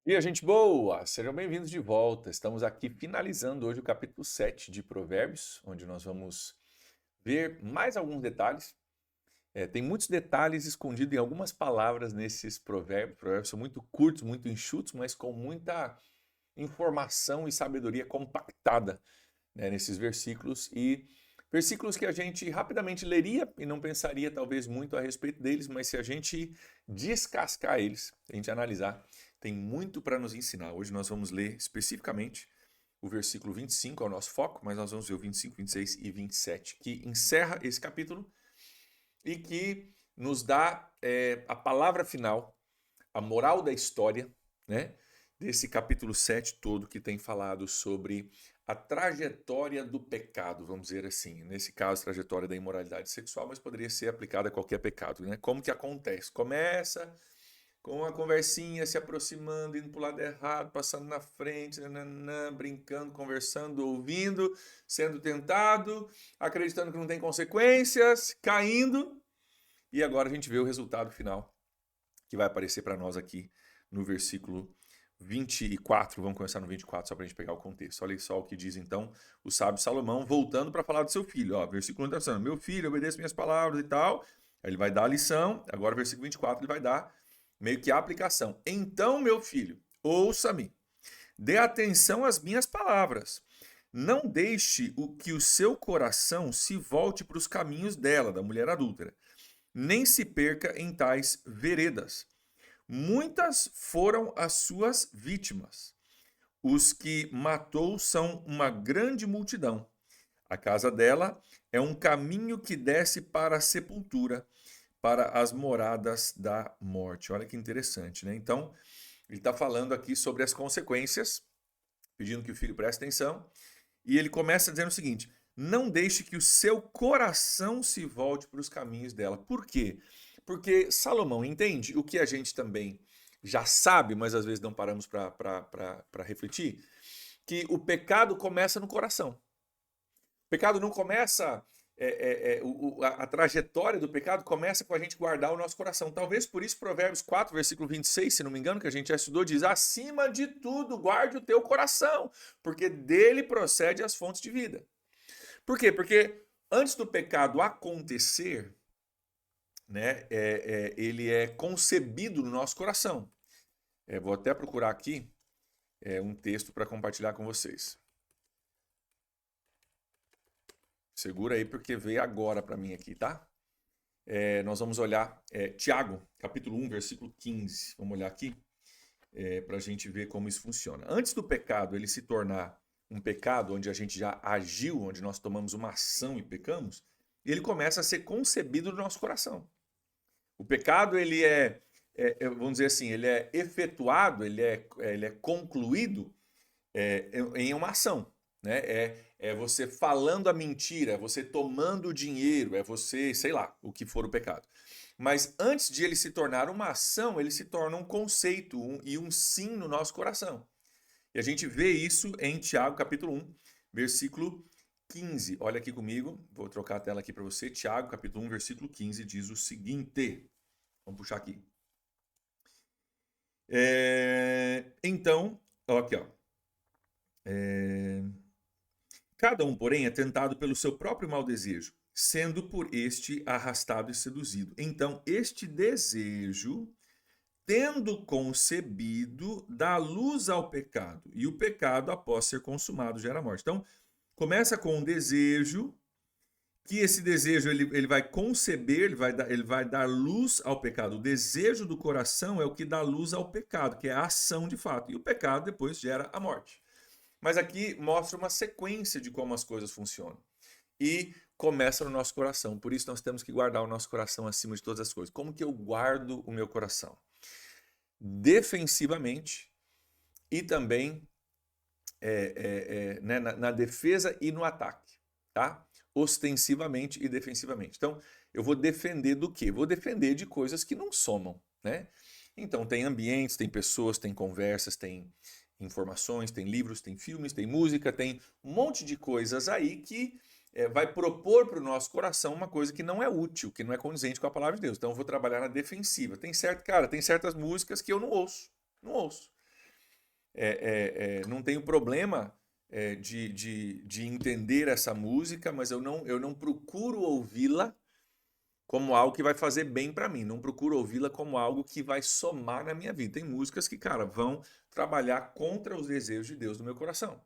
E a gente boa! Sejam bem-vindos de volta. Estamos aqui finalizando hoje o capítulo 7 de Provérbios, onde nós vamos ver mais alguns detalhes. Tem muitos detalhes escondidos em algumas palavras nesses provérbios. Provérbios são muito curtos, muito enxutos, mas com muita informação e sabedoria compactada, né, nesses versículos. E versículos que a gente rapidamente leria e não pensaria talvez muito a respeito deles, mas se a gente descascar eles, se a gente analisar, tem muito para nos ensinar. Hoje nós vamos ler especificamente o versículo 25, é o nosso foco, mas nós vamos ver o 25, 26 e 27, que encerra esse capítulo e que nos dá a palavra final, a moral da história, né? Desse capítulo 7 todo que tem falado sobre a trajetória do pecado, vamos dizer assim. Nesse caso, a trajetória da imoralidade sexual, mas poderia ser aplicada a qualquer pecado, né? Como que acontece? Começa com a conversinha, se aproximando, indo para o lado errado, passando na frente, nananã, brincando, conversando, ouvindo, sendo tentado, acreditando que não tem consequências, caindo, e agora a gente vê o resultado final que vai aparecer para nós aqui no versículo 24. Vamos começar no 24 só para a gente pegar o contexto. Olha só o que diz então o sábio Salomão, voltando para falar do seu filho. Ó, versículo 1 está dizendo: meu filho, obedeça minhas palavras e tal. Aí ele vai dar a lição. Agora, versículo 24, ele vai dar meio que a aplicação. Então, meu filho, ouça-me, dê atenção às minhas palavras. Não deixe que o seu coração se volte para os caminhos dela, da mulher adúltera, nem se perca em tais veredas. Muitas foram as suas vítimas. Os que matou são uma grande multidão. A casa dela é um caminho que desce para a sepultura, para as moradas da morte. Olha que interessante, né? Então, ele está falando aqui sobre as consequências, pedindo que o filho preste atenção, e ele começa dizendo o seguinte: não deixe que o seu coração se volte para os caminhos dela. Por quê? Porque Salomão entende o que a gente também já sabe, mas às vezes não paramos para refletir, que o pecado começa no coração. O pecado não começa. A trajetória do pecado começa com a gente guardar o nosso coração. Talvez por isso Provérbios 4, versículo 26, se não me engano, que a gente já estudou, diz: acima de tudo, guarde o teu coração, porque dele procede as fontes de vida. Por quê? Porque antes do pecado acontecer, né, ele é concebido no nosso coração. Vou até procurar aqui um texto para compartilhar com vocês. Segura aí porque veio agora para mim aqui, tá? Nós vamos olhar Tiago, capítulo 1, versículo 15. Vamos olhar aqui para a gente ver como isso funciona. Antes do pecado ele se tornar um pecado onde a gente já agiu, onde nós tomamos uma ação e pecamos, ele começa a ser concebido no nosso coração. O pecado, ele vamos dizer assim, ele é efetuado, ele é concluído em uma ação. Né? É você falando a mentira, é você tomando o dinheiro, é você, sei lá, o que for o pecado. Mas antes de ele se tornar uma ação, ele se torna um conceito e um sim no nosso coração. E a gente vê isso em Tiago, capítulo 1, versículo 15. Olha aqui comigo, vou trocar a tela aqui para você. Tiago, capítulo 1, versículo 15, diz o seguinte. Vamos puxar aqui. Então, aqui, ó. Cada um, porém, é tentado pelo seu próprio mau desejo, sendo por este arrastado e seduzido. Então, este desejo, tendo concebido, dá luz ao pecado, e o pecado, após ser consumado, gera morte. Então, começa com um desejo, que esse desejo ele vai conceber, ele vai dar luz ao pecado. O desejo do coração é o que dá luz ao pecado, que é a ação de fato. E o pecado depois gera a morte. Mas aqui mostra uma sequência de como as coisas funcionam. E começa no nosso coração. Por isso nós temos que guardar o nosso coração acima de todas as coisas. Como que eu guardo o meu coração? Defensivamente e também né, na defesa e no ataque, tá? Ostensivamente e defensivamente. Então, eu vou defender do quê? Vou defender de coisas que não somam, né? Então, tem ambientes, tem pessoas, tem conversas, tem informações, tem livros, tem filmes, tem música, tem um monte de coisas aí que vai propor para o nosso coração uma coisa que não é útil, que não é condizente com a palavra de Deus. Então, eu vou trabalhar na defensiva. Tem certas músicas que eu não ouço, não ouço. não tenho problema de entender essa música, mas eu não procuro ouvi-la como algo que vai fazer bem para mim. Não procuro ouvi-la como algo que vai somar na minha vida. Tem músicas que, cara, vão trabalhar contra os desejos de Deus no meu coração.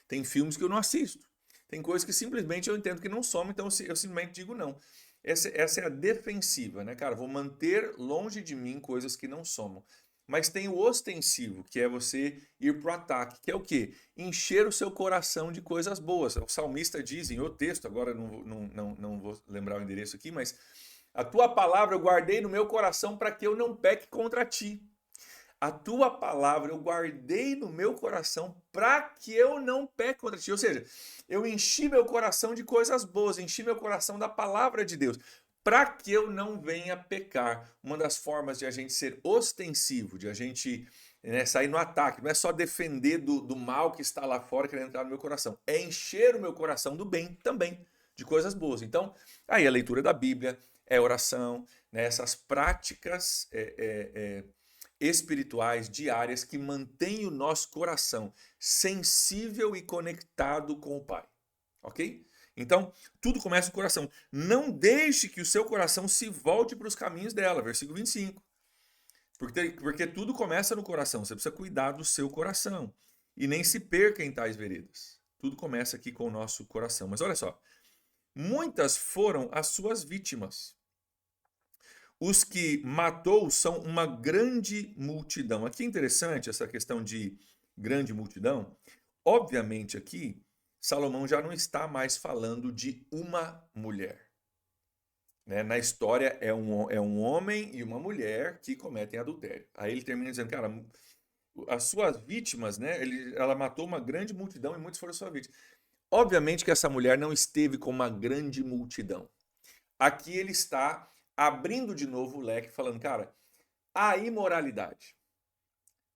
Tem filmes que eu não assisto. Tem coisas que simplesmente eu entendo que não somam, então eu simplesmente digo não. Essa é a defensiva, né, cara? Vou manter longe de mim coisas que não somam. Mas tem o ostensivo, que é você ir pro ataque, que é o quê? Encher o seu coração de coisas boas. O salmista diz em outro texto, agora não vou lembrar o endereço aqui, mas a tua palavra eu guardei no meu coração para que eu não peque contra ti. A tua palavra eu guardei no meu coração para que eu não peque contra ti. Ou seja, eu enchi meu coração de coisas boas, enchi meu coração da palavra de Deus, para que eu não venha pecar. Uma das formas de a gente ser ostensivo, de a gente sair no ataque, não é só defender do mal que está lá fora querendo entrar no meu coração, é encher o meu coração do bem também, de coisas boas. Então, aí a leitura da Bíblia, é oração, né, essas práticas espirituais diárias que mantêm o nosso coração sensível e conectado com o Pai, ok? Então, tudo começa no coração. Não deixe que o seu coração se volte para os caminhos dela, versículo 25. Porque tudo começa no coração, você precisa cuidar do seu coração. E nem se perca em tais veredas. Tudo começa aqui com o nosso coração. Mas olha só, muitas foram as suas vítimas. Os que matou são uma grande multidão. Aqui é interessante essa questão de grande multidão. Obviamente aqui, Salomão já não está mais falando de uma mulher. Né? Na história é um homem e uma mulher que cometem adultério. Aí ele termina dizendo, cara, as suas vítimas, né? Ela matou uma grande multidão e muitos foram suas vítimas. Obviamente que essa mulher não esteve com uma grande multidão. Aqui ele está abrindo de novo o leque, falando, cara, a imoralidade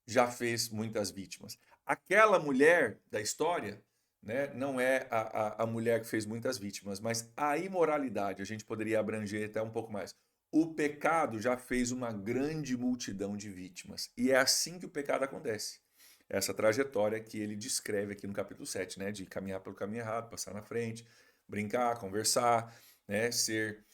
já fez muitas vítimas. Aquela mulher da história, né, não é a mulher que fez muitas vítimas, mas a imoralidade, a gente poderia abranger até um pouco mais. O pecado já fez uma grande multidão de vítimas. E é assim que o pecado acontece. Essa trajetória que ele descreve aqui no capítulo 7, né, de caminhar pelo caminho errado, passar na frente, brincar, conversar, né, ser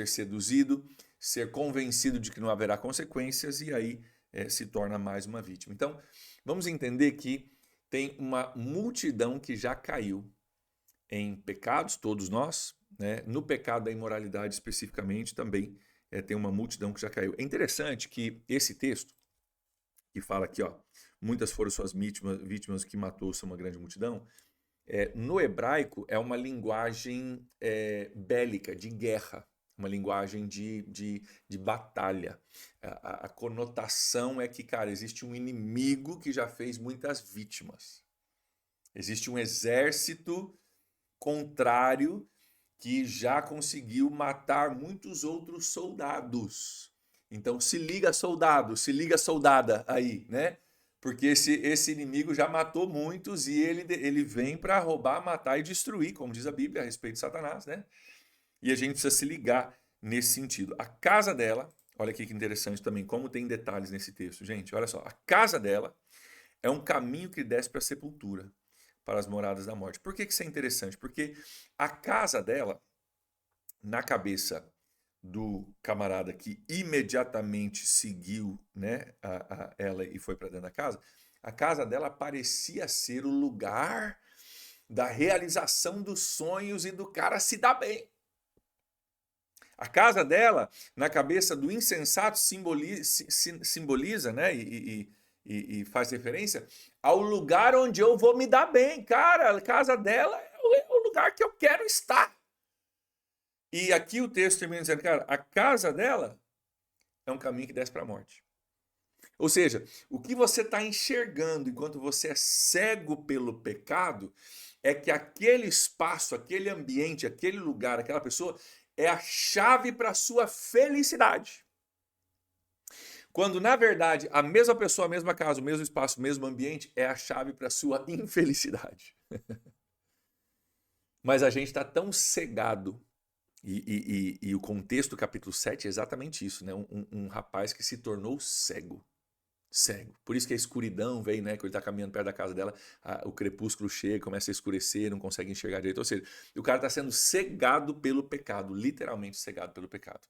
seduzido, ser convencido de que não haverá consequências e aí se torna mais uma vítima. Então, vamos entender que tem uma multidão que já caiu em pecados, todos nós, né? No pecado da imoralidade especificamente também tem uma multidão que já caiu. É interessante que esse texto, que fala aqui, ó, muitas foram suas vítimas que matou são uma grande multidão, no hebraico é uma linguagem bélica, de guerra, uma linguagem de batalha. A conotação é que, cara, existe um inimigo que já fez muitas vítimas. Existe um exército contrário que já conseguiu matar muitos outros soldados. Então se liga soldado, se liga soldada aí, né? Porque esse inimigo já matou muitos e ele vem para roubar, matar e destruir, como diz a Bíblia a respeito de Satanás, né? E a gente precisa se ligar nesse sentido. A casa dela, olha aqui que interessante também, como tem detalhes nesse texto. Gente, olha só, a casa dela é um caminho que desce para a sepultura, para as moradas da morte. Por que isso é interessante? Porque a casa dela, na cabeça do camarada que imediatamente seguiu, né, ela e foi para dentro da casa, a casa dela parecia ser o lugar da realização dos sonhos e do cara se dar bem. A casa dela, na cabeça do insensato, simboliza, né, e faz referência ao lugar onde eu vou me dar bem. Cara, a casa dela é o lugar que eu quero estar. E aqui o texto termina dizendo, cara, a casa dela é um caminho que desce para a morte. Ou seja, o que você está enxergando enquanto você é cego pelo pecado é que aquele espaço, aquele ambiente, aquele lugar, aquela pessoa é a chave para a sua felicidade. Quando, na verdade, a mesma pessoa, a mesma casa, o mesmo espaço, o mesmo ambiente é a chave para a sua infelicidade. Mas a gente está tão cegado. E o contexto do capítulo 7 é exatamente isso, né? Um rapaz que se tornou cego. Cego. Por isso que a escuridão vem, né? Que ele está caminhando perto da casa dela, o crepúsculo chega, começa a escurecer, não consegue enxergar direito. Ou seja, o cara está sendo cegado pelo pecado, literalmente cegado pelo pecado.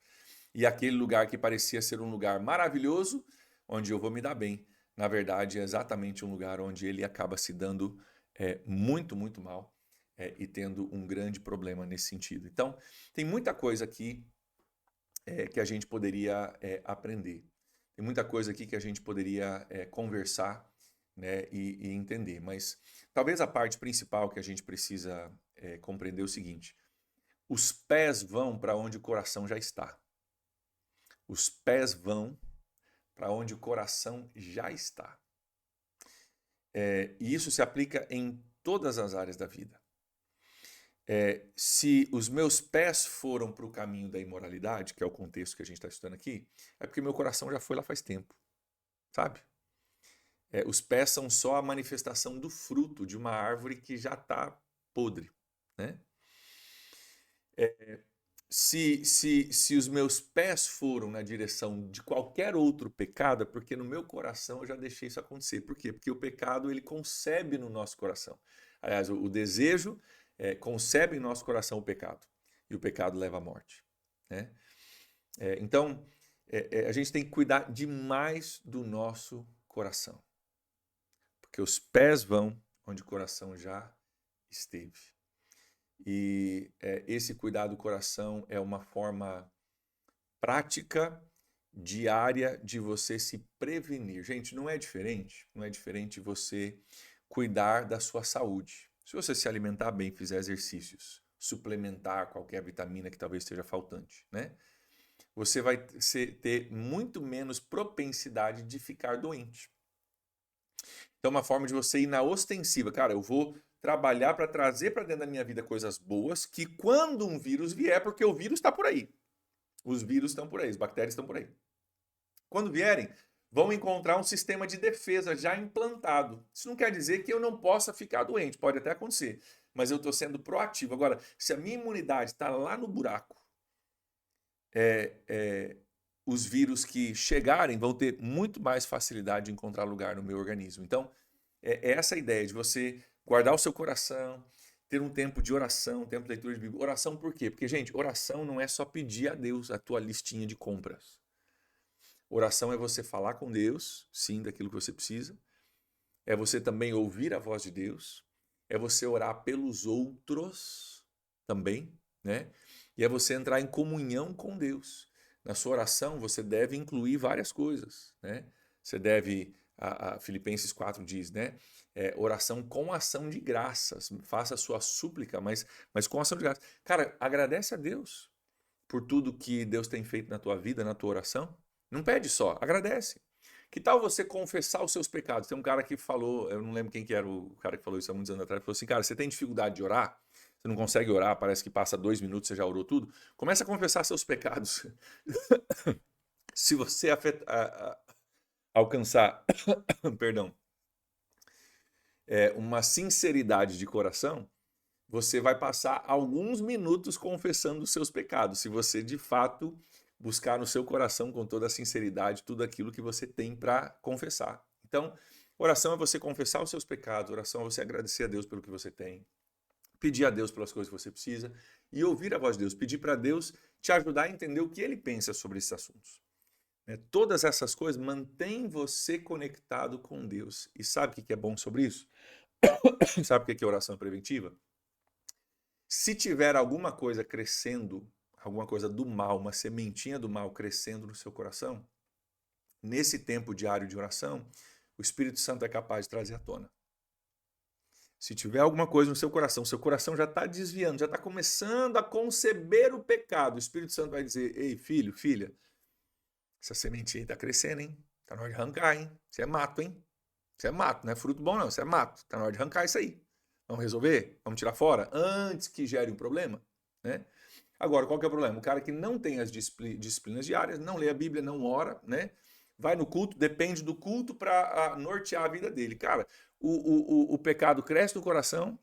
E aquele lugar que parecia ser um lugar maravilhoso, onde eu vou me dar bem, na verdade é exatamente um lugar onde ele acaba se dando muito, muito mal e tendo um grande problema nesse sentido. Então, tem muita coisa aqui que a gente poderia aprender. Tem muita coisa aqui que a gente poderia conversar, né, e entender. Mas talvez a parte principal que a gente precisa compreender é o seguinte: os pés vão para onde o coração já está. Os pés vão para onde o coração já está. E isso se aplica em todas as áreas da vida. Se os meus pés foram para o caminho da imoralidade, que é o contexto que a gente está estudando aqui, é porque meu coração já foi lá faz tempo, sabe? Os pés são só a manifestação do fruto de uma árvore que já está podre, né? Se os meus pés foram na direção de qualquer outro pecado, é porque no meu coração eu já deixei isso acontecer. Por quê? Porque o pecado ele concebe no nosso coração. Aliás, o desejo concebe em nosso coração o pecado. E o pecado leva à morte, né? Então, a gente tem que cuidar demais do nosso coração. Porque os pés vão onde o coração já esteve. E esse cuidado do coração é uma forma prática, diária, de você se prevenir. Gente, não é diferente você cuidar da sua saúde. Se você se alimentar bem, fizer exercícios, suplementar qualquer vitamina que talvez esteja faltante, né? Você vai ter muito menos propensidade de ficar doente. Então, uma forma de você ir na ostensiva. Cara, eu vou trabalhar para trazer para dentro da minha vida coisas boas, que quando um vírus vier, porque o vírus está por aí. Os vírus estão por aí, as bactérias estão por aí. Quando vierem, vão encontrar um sistema de defesa já implantado. Isso não quer dizer que eu não possa ficar doente, pode até acontecer, mas eu estou sendo proativo. Agora, se a minha imunidade está lá no buraco, os vírus que chegarem vão ter muito mais facilidade de encontrar lugar no meu organismo. Então, é essa a ideia de você guardar o seu coração, ter um tempo de oração, um tempo de leitura de Bíblia. Oração por quê? Porque, gente, oração não é só pedir a Deus a tua listinha de compras. Oração é você falar com Deus, sim, daquilo que você precisa. É você também ouvir a voz de Deus. É você orar pelos outros também, né? E é você entrar em comunhão com Deus. Na sua oração, você deve incluir várias coisas, né? Você deve, a Filipenses 4 diz, né? Oração com ação de graças. Faça a sua súplica, mas com ação de graças. Cara, agradece a Deus por tudo que Deus tem feito na tua vida, na tua oração. Não pede só, agradece. Que tal você confessar os seus pecados? Tem um cara que falou, eu não lembro quem que era o cara que falou isso há muitos anos atrás, falou assim, cara, você tem dificuldade de orar? Você não consegue orar, parece que passa 2 minutos, você já orou tudo? Começa a confessar seus pecados. Se você alcançar, perdão, uma sinceridade de coração, você vai passar alguns minutos confessando os seus pecados. Se você, de fato, buscar no seu coração com toda a sinceridade tudo aquilo que você tem para confessar. Então, oração é você confessar os seus pecados, oração é você agradecer a Deus pelo que você tem, pedir a Deus pelas coisas que você precisa e ouvir a voz de Deus, pedir para Deus te ajudar a entender o que Ele pensa sobre esses assuntos. Todas essas coisas mantêm você conectado com Deus. E sabe o que é bom sobre isso? Sabe o que é oração preventiva? Se tiver alguma coisa crescendo, alguma coisa do mal, uma sementinha do mal crescendo no seu coração, nesse tempo diário de oração, o Espírito Santo é capaz de trazer à tona. Se tiver alguma coisa no seu coração já está desviando, já está começando a conceber o pecado, o Espírito Santo vai dizer, ei, filho, filha, essa sementinha está crescendo, hein? Está na hora de arrancar, hein? Isso é mato, hein? Isso é mato, não é fruto bom não, isso é mato. Está na hora de arrancar isso aí. Vamos resolver? Vamos tirar fora? Antes que gere um problema, né? Agora, qual que é o problema? O cara que não tem as disciplinas diárias, não lê a Bíblia, não ora, né? Vai no culto, depende do culto para nortear a vida dele. Cara, o pecado cresce no coração,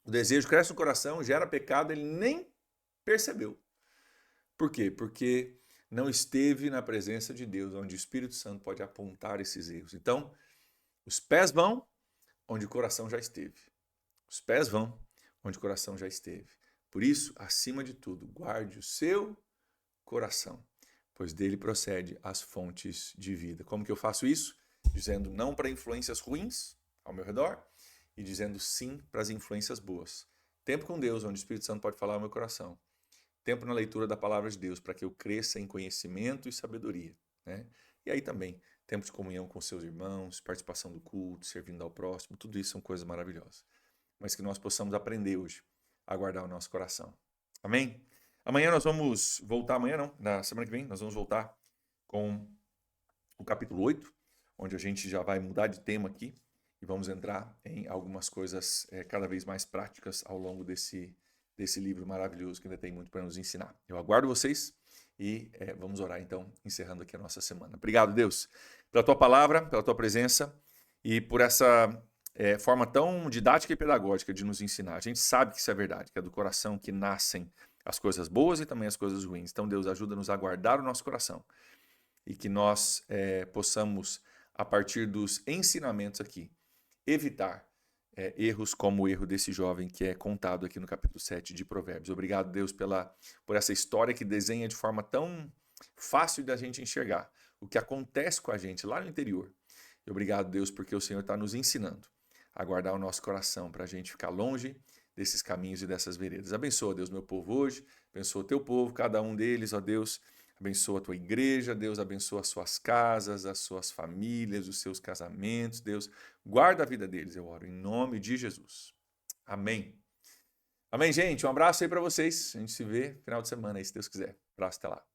o desejo cresce no coração, gera pecado, ele nem percebeu. Por quê? Porque não esteve na presença de Deus, onde o Espírito Santo pode apontar esses erros. Então, os pés vão onde o coração já esteve. Os pés vão onde o coração já esteve. Por isso, acima de tudo, guarde o seu coração, pois dele procede as fontes de vida. Como que eu faço isso? Dizendo não para influências ruins ao meu redor e dizendo sim para as influências boas. Tempo com Deus, onde o Espírito Santo pode falar ao meu coração. Tempo na leitura da palavra de Deus, para que eu cresça em conhecimento e sabedoria, né? E aí também, tempo de comunhão com seus irmãos, participação do culto, servindo ao próximo, tudo isso são coisas maravilhosas. Mas que nós possamos aprender hoje a guardar o nosso coração. Amém? Amanhã nós vamos voltar, amanhã não, na semana que vem, nós vamos voltar com o capítulo 8, onde a gente já vai mudar de tema aqui e vamos entrar em algumas coisas cada vez mais práticas ao longo desse livro maravilhoso que ainda tem muito para nos ensinar. Eu aguardo vocês e vamos orar então, encerrando aqui a nossa semana. Obrigado, Deus, pela tua palavra, pela tua presença e por essa forma tão didática e pedagógica de nos ensinar. A gente sabe que isso é verdade, que é do coração que nascem as coisas boas e também as coisas ruins. Então, Deus, ajuda-nos a guardar o nosso coração e que nós possamos, a partir dos ensinamentos aqui, evitar erros como o erro desse jovem que é contado aqui no capítulo 7 de Provérbios. Obrigado, Deus, por essa história que desenha de forma tão fácil da gente enxergar o que acontece com a gente lá no interior. E obrigado, Deus, porque o Senhor está nos ensinando a guardar o nosso coração para a gente ficar longe desses caminhos e dessas veredas. Abençoa, Deus, meu povo hoje, abençoa o teu povo, cada um deles, ó Deus, abençoa a tua igreja, Deus, abençoa as suas casas, as suas famílias, os seus casamentos, Deus, guarda a vida deles, eu oro, em nome de Jesus. Amém. Amém, gente, um abraço aí para vocês, a gente se vê no final de semana aí, se Deus quiser. Abraço, até lá.